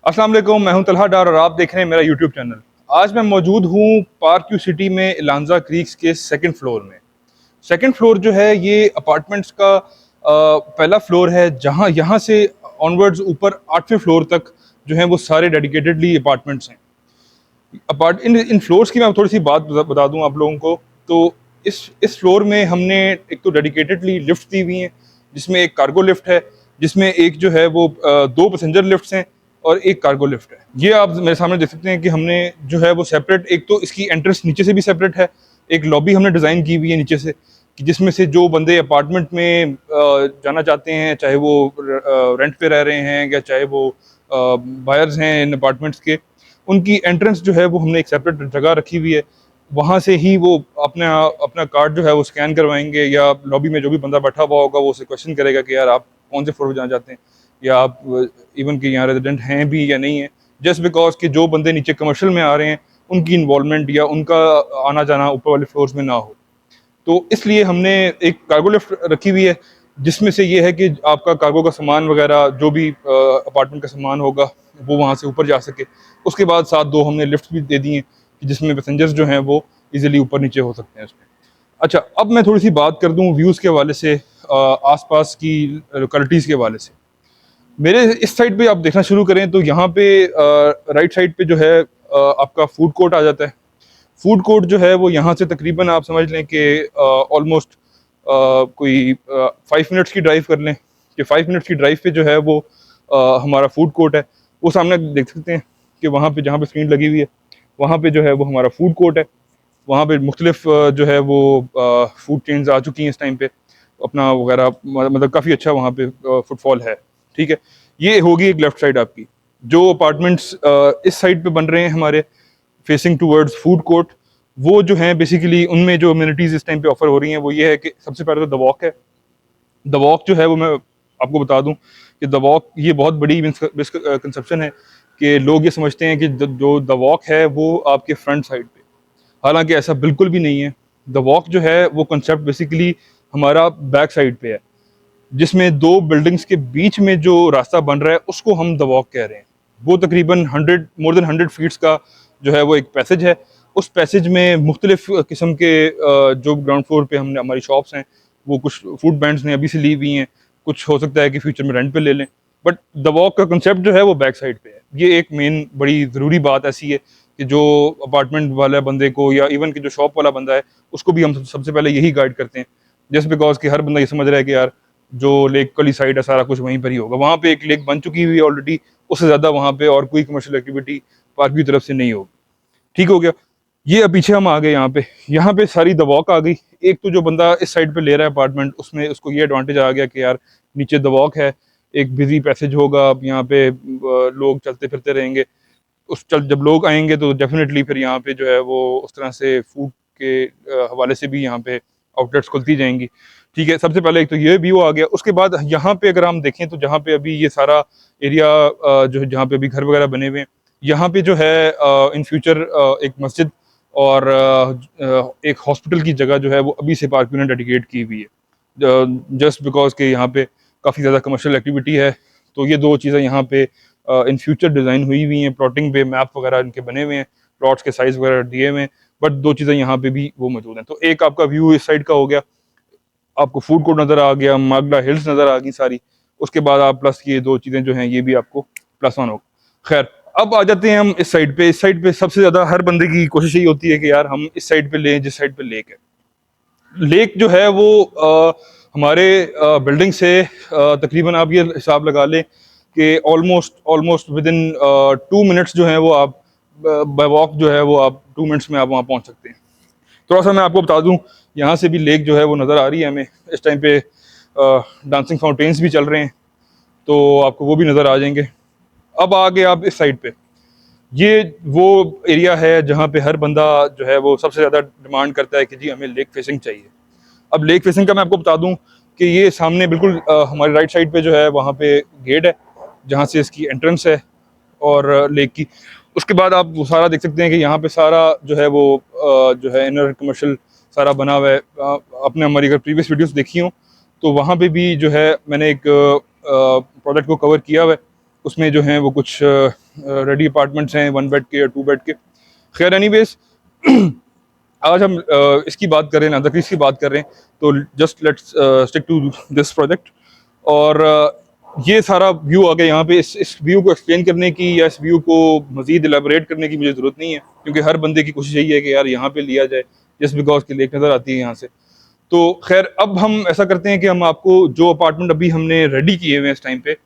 अस्सलाम वालेकुम, मैं हूं तलहा डार और आप देख रहे हैं मेरा यूट्यूब चैनल। आज मैं मौजूद हूं पार्क व्यू सिटी में इलांजा क्रीक्स के सेकंड फ्लोर में। सेकंड फ्लोर जो है ये अपार्टमेंट्स का पहला फ्लोर है, जहां यहाँ से ऑनवर्ड्स ऊपर 8वें फ्लोर तक जो है वो सारे डेडिकेटेडली अपार्टमेंट्स हैं। इन फ्लोर्स की मैं थोड़ी सी बात बता दूं आप लोगों को। तो इस फ्लोर में हमने एक तो डेडिकेटेडली लिफ्ट दी हुई हैं, जिसमें एक कार्गो लिफ्ट है, जिसमें एक जो है वो दो पैसेंजर लिफ्ट्स हैं और एक कार्गो लिफ्ट है। ये आप मेरे सामने देख सकते हैं कि हमने जो है वो सेपरेट, एक तो इसकी एंट्रेंस नीचे से भी सेपरेट है, एक लॉबी हमने डिज़ाइन की हुई है नीचे से, कि जिसमें से जो बंदे अपार्टमेंट में जाना चाहते हैं, चाहे वो रेंट पे रह रहे हैं या चाहे वो बायर्स हैं इन अपार्टमेंट्स के, उनकी एंट्रेंस जो है वो हमने एक सेपरेट जगह रखी हुई है। वहाँ से ही वो अपना अपना कार्ड जो है वो स्कैन करवाएंगे, या लॉबी में जो भी बंदा बैठा हुआ होगा वो उसे क्वेश्चन करेगा कि यार आप कौन से फ्लोर पर जाना चाहते हैं, या आप इवन कि यहाँ रेजिडेंट हैं भी या नहीं है, जस्ट बिकॉज कि जो बंदे नीचे कमर्शियल में आ रहे हैं उनकी इन्वॉल्वमेंट या उनका आना जाना ऊपर वाले फ्लोर्स में ना हो। तो इसलिए हमने एक कार्गो लिफ्ट रखी हुई है, जिसमें से ये है कि आपका कार्गो का सामान वगैरह जो भी अपार्टमेंट का सामान होगा वो वहाँ से ऊपर जा सके। उसके बाद साथ दो हमने लिफ्ट भी दे दी हैं कि जिसमें पैसेंजर्स जो हैं वो इजीली ऊपर नीचे हो सकते हैं उसमें। अच्छा, अब मैं थोड़ी सी बात कर दूँ व्यूज़ के हवाले से, आसपास की लोकेलिटीज़ के हवाले से। मेरे इस साइड पे आप देखना शुरू करें तो यहाँ पे राइट साइड पे जो है आपका फूड कोर्ट आ जाता है। फूड कोर्ट जो है वो यहाँ से तकरीबन आप समझ लें कि ऑलमोस्ट कोई 5 मिनट्स की ड्राइव कर लें, कि 5 मिनट्स की ड्राइव पे जो है वो हमारा फूड कोर्ट है। वो सामने देख सकते हैं कि वहाँ पे जहाँ पे स्क्रीन लगी हुई है वहाँ पे जो है वो हमारा फूड कोर्ट है। वहाँ पे मुख्तलिफ जो है वो फूड चेन्स आ चुकी हैं इस टाइम पे, अपना वगैरह मतलब काफ़ी अच्छा वहाँ पे फुटफॉल है। ठीक है, ये होगी एक लेफ्ट साइड आपकी। जो अपार्टमेंट्स इस साइड पे बन रहे हैं हमारे फेसिंग टूवर्ड्स फूड कोर्ट, वो जो हैं बेसिकली उनमें जो अम्यूनिटीज़ इस टाइम पे ऑफर हो रही हैं वो ये है कि सबसे पहले तो द वॉक है। द वॉक जो है वो मैं आपको बता दूं कि द वॉक ये बहुत बड़ी मिसकंसेप्शन है कि लोग ये समझते हैं कि जो द वॉक है वो आपके फ्रंट साइड पे, हालांकि ऐसा बिल्कुल भी नहीं है। द वॉक जो है वो कंसेप्ट बेसिकली हमारा बैक साइड पे है, जिसमें दो बिल्डिंग्स के बीच में जो रास्ता बन रहा है उसको हम द वॉक कह रहे हैं। वो तकरीबन 100 मोर देन 100 फीट्स का जो है वो एक पैसेज है। उस पैसेज में मुख्तलिफ किस्म के जो ग्राउंड फ्लोर पे हमने हमारी शॉप्स हैं, वो कुछ फूड बैंड्स ने अभी से ली हुई हैं, कुछ हो सकता है कि फ्यूचर में रेंट पे ले लें। बट द वॉक का कंसेप्ट जो है वो बैक साइड पे है। ये एक मेन बड़ी ज़रूरी बात ऐसी है कि जो अपार्टमेंट वाला बंदे को या इवन कि जो शॉप वाला बंदा है उसको भी हम सबसे पहले यही गाइड करते हैं, जस्ट बिकॉज कि हर बंदा ये समझ रहा है कि यार जो लेक वाली साइड है सारा कुछ वहीं पर ही होगा। वहाँ पे एक लेक बन चुकी हुई है ऑलरेडी, उससे ज़्यादा वहाँ पे और कोई कमर्शियल एक्टिविटी पार्क की तरफ से नहीं होगी। ठीक हो गया। ये अब पीछे हम आ गए यहाँ पे सारी द वॉक आ गई। एक तो जो बंदा इस साइड पे ले रहा है अपार्टमेंट, उसमें उसको ये एडवांटेज आ गया कि यार नीचे द वॉक है, एक बिजी पैसेज होगा, अब यहाँ पे लोग चलते फिरते रहेंगे। जब लोग आएंगे तो डेफिनेटली फिर यहाँ पे जो है वो उस तरह से फूड के हवाले से भी यहाँ पे आउटलेट्स खुलती जाएंगी। ठीक है, सबसे पहले एक तो ये व्यू आ गया। उसके बाद यहाँ पे अगर हम देखें तो जहाँ पे अभी ये सारा एरिया जो है जहाँ पे अभी घर वगैरह बने हुए हैं, यहाँ पे जो है इन फ्यूचर एक मस्जिद और एक हॉस्पिटल की जगह जो है वो अभी से पार्क ने डेडिकेट की हुई है, जस्ट बिकॉज के यहाँ पे काफ़ी ज़्यादा कमर्शियल एक्टिविटी है। तो ये दो चीज़ें यहाँ पे इन फ्यूचर डिज़ाइन हुई हुई हैं, प्लॉटिंग पे मैप वगैरह इनके बने हुए हैं, प्लॉट्स के साइज वगैरह दिए हुए हैं। बट दो चीज़ें यहाँ पे भी वो मौजूद हैं। तो एक आपका व्यू इस साइड का हो गया, आपको फूड कोर्ट नज़र आ गया, मागला हिल्स नज़र आ गई सारी। उसके बाद आप प्लस ये दो चीज़ें जो हैं ये भी आपको प्लस वन होगा। खैर, अब आ जाते हैं हम इस साइड पे। इस साइड पे सबसे ज़्यादा हर बंदे की कोशिश यही होती है कि यार हम इस साइड पे लें जिस साइड पे लेक है। लेक जो है वो हमारे बिल्डिंग से तकरीबन आप ये हिसाब लगा लें कि almost almost with in 2 minutes जो है वो आप बाय वॉक जो है वो आप 2 मिनट्स में आप वहाँ पहुँच सकते हैं। थोड़ा सा मैं आपको बता दूं, यहाँ से भी लेक जो है वो नज़र आ रही है हमें इस टाइम पे। डांसिंग फाउंटेन्स भी चल रहे हैं तो आपको वो भी नज़र आ जाएंगे। अब आगे आप इस साइड पे, ये वो एरिया है जहाँ पे हर बंदा जो है वो सबसे ज़्यादा डिमांड करता है कि जी हमें लेक फेसिंग चाहिए। अब लेक फेसिंग का मैं आपको बता दूं कि ये सामने बिल्कुल हमारे राइट साइड पे जो है वहाँ पे गेट है जहाँ से इसकी एंट्रेंस है और लेक की। उसके बाद आप वो सारा देख सकते हैं कि यहाँ पे सारा जो है वो जो है इनर कमर्शियल सारा बना हुआ है। आपने हमारी अगर प्रीवियस वीडियोस देखी हो तो वहाँ पे भी जो है मैंने एक प्रोजेक्ट को कवर किया हुआ है। उसमें जो हैं वो कुछ रेडी अपार्टमेंट्स हैं, 1 बेड के या 2 बेड के। खैर एनीवेज आज हम इसकी बात कर रहे हैं, नादर क्रीक्स की बात कर रहे हैं, तो just let's stick to this project. और ये सारा व्यू आ गया यहाँ पे। इस व्यू को एक्सप्लेन करने की या इस व्यू को मजीद एलेबोरेट करने की मुझे ज़रूरत नहीं है, क्योंकि हर बंदे की कोशिश यही है कि यार यहाँ पे लिया जाए, जस्ट बिकॉज की लेक नज़र आती है यहाँ से। तो खैर अब हम ऐसा करते हैं कि हम आपको जो अपार्टमेंट अभी हमने रेडी किए हुए हैं इस टाइम पे,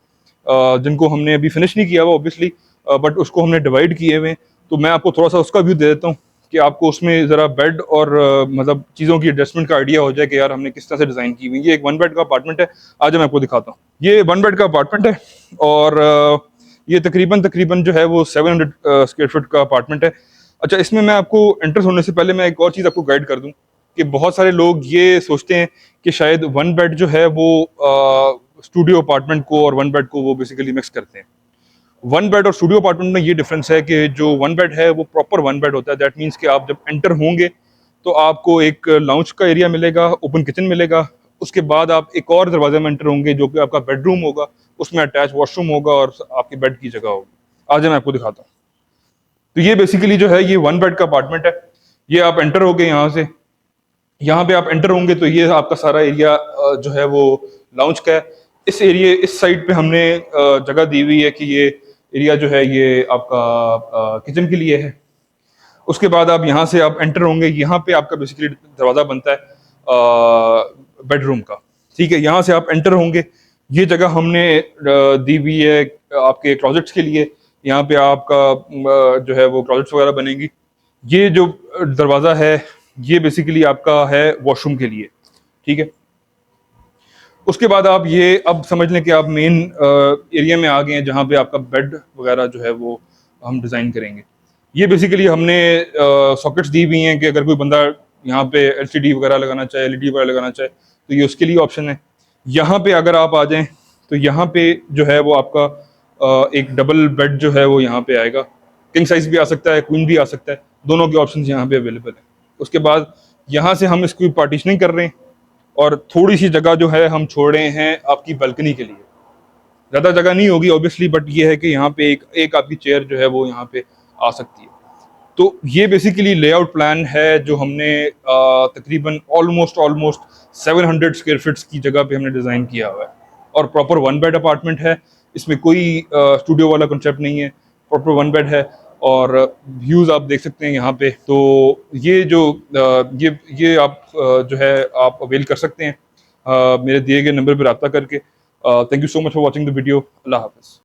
जिनको हमने अभी फिनिश नहीं किया हुआ ऑब्वियसली, बट उसको हमने डिवाइड किए हुए हैं, तो मैं आपको थोड़ा सा उसका व्यू दे देता हूँ कि आपको उसमें ज़रा बेड और मतलब चीज़ों की एडजस्टमेंट का आइडिया हो जाए कि यार हमने किस तरह से डिज़ाइन की हुई। ये एक 1 बेड का अपार्टमेंट है, आज मैं आपको दिखाता हूँ। ये 1 बेड का अपार्टमेंट है और ये तकरीबन तकरीबन जो है वो 700 स्क्वायर फीट का अपार्टमेंट है। अच्छा, इसमें मैं आपको एंटर होने से पहले मैं एक और चीज़ आपको गाइड कर दूँ कि बहुत सारे लोग ये सोचते हैं कि शायद 1 बेड जो है वो स्टूडियो अपार्टमेंट को और 1 बेड को वो बेसिकली मिक्स करते हैं। 1 बेड और स्टूडियो अपार्टमेंट में ये डिफरेंस है कि जो 1 बेड है वो प्रॉपर 1 बेड होता है। दैट मीन्स कि आप जब एंटर होंगे तो आपको एक लाउंज का एरिया मिलेगा, ओपन किचन मिलेगा, उसके बाद आप एक और दरवाजे में एंटर होंगे जो कि आपका बेडरूम होगा, उसमें अटैच वॉशरूम होगा और आपके बेड की जगह होगी। आज मैं आपको दिखाता हूँ। तो ये बेसिकली जो है ये 1 बेड का अपार्टमेंट है। ये आप एंटर हो गए यहाँ से, यहाँ पे आप एंटर होंगे तो ये आपका सारा एरिया जो है वो लाउंज का है। इस एरिया इस साइड पे हमने जगह दी हुई है कि ये एरिया जो है ये आपका किचन के लिए है। उसके बाद आप यहाँ से आप एंटर होंगे, यहाँ पे आपका बेसिकली दरवाज़ा बनता है बेडरूम का। ठीक है, यहाँ से आप एंटर होंगे, ये जगह हमने दी हुई है आपके क्लोजेट्स के लिए। यहाँ पे आपका जो है वो क्लोजेट्स वगैरह बनेंगी। ये जो दरवाज़ा है ये बेसिकली आपका है वॉशरूम के लिए। ठीक है, उसके बाद आप ये अब समझ लें कि आप मेन एरिया में आ गए हैं जहाँ पे आपका बेड वगैरह जो है वो हम डिज़ाइन करेंगे। ये बेसिकली हमने सॉकेट्स दी हुई हैं कि अगर कोई बंदा यहाँ पे एलसीडी वगैरह लगाना चाहे, एलईडी वगैरह लगाना चाहे, तो ये उसके लिए ऑप्शन है। यहाँ पे अगर आप आ जाएं तो यहाँ पे जो है वो आपका एक डबल बेड जो है वो यहाँ पे आएगा। किंग साइज भी आ सकता है, क्वीन भी आ सकता है, दोनों के ऑप्शन यहाँ पे अवेलेबल है। उसके बाद यहाँ से हम इसकी पार्टीशनिंग कर रहे हैं और थोड़ी सी जगह जो है हम छोड़ रहे हैं आपकी बालकनी के लिए। ज़्यादा जगह नहीं होगी ऑब्वियसली, बट ये है कि यहाँ पे एक आपकी चेयर जो है वो यहाँ पे आ सकती है। तो ये बेसिकली लेआउट प्लान है जो हमने तकरीबन ऑलमोस्ट 700 स्क्वायर फीट्स की जगह पे हमने डिज़ाइन किया हुआ है और प्रॉपर 1 बेड अपार्टमेंट है। इसमें कोई स्टूडियो वाला कंसेप्ट नहीं है, प्रॉपर 1 बेड है और व्यूज़ आप देख सकते हैं यहाँ पे। तो ये जो ये आप जो है आप अवेल कर सकते हैं मेरे दिए गए नंबर पर रब्ता करके। Thank you so much for watching the video. अल्लाह हाफ़िज़।